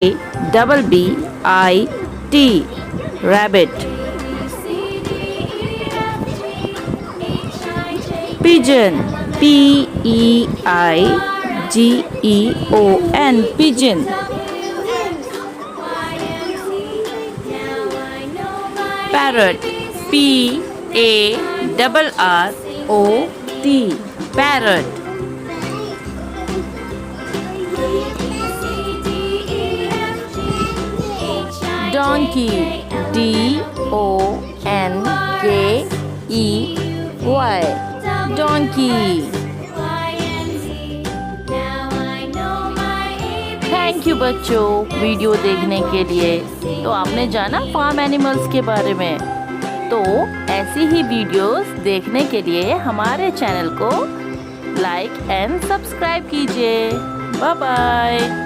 Rabbit, rabbit. Pigeon, Peigeon, pigeon. Parrot, Parrot, parrot. Donkey, Donkey, donkey. Thank you बच्चों video देखने के लिए। तो आपने जाना फार्म एनिमल्स के बारे में। तो ऐसी ही वीडियोस देखने के लिए हमारे चैनल को लाइक एंड सब्सक्राइब कीजिए। Bye bye.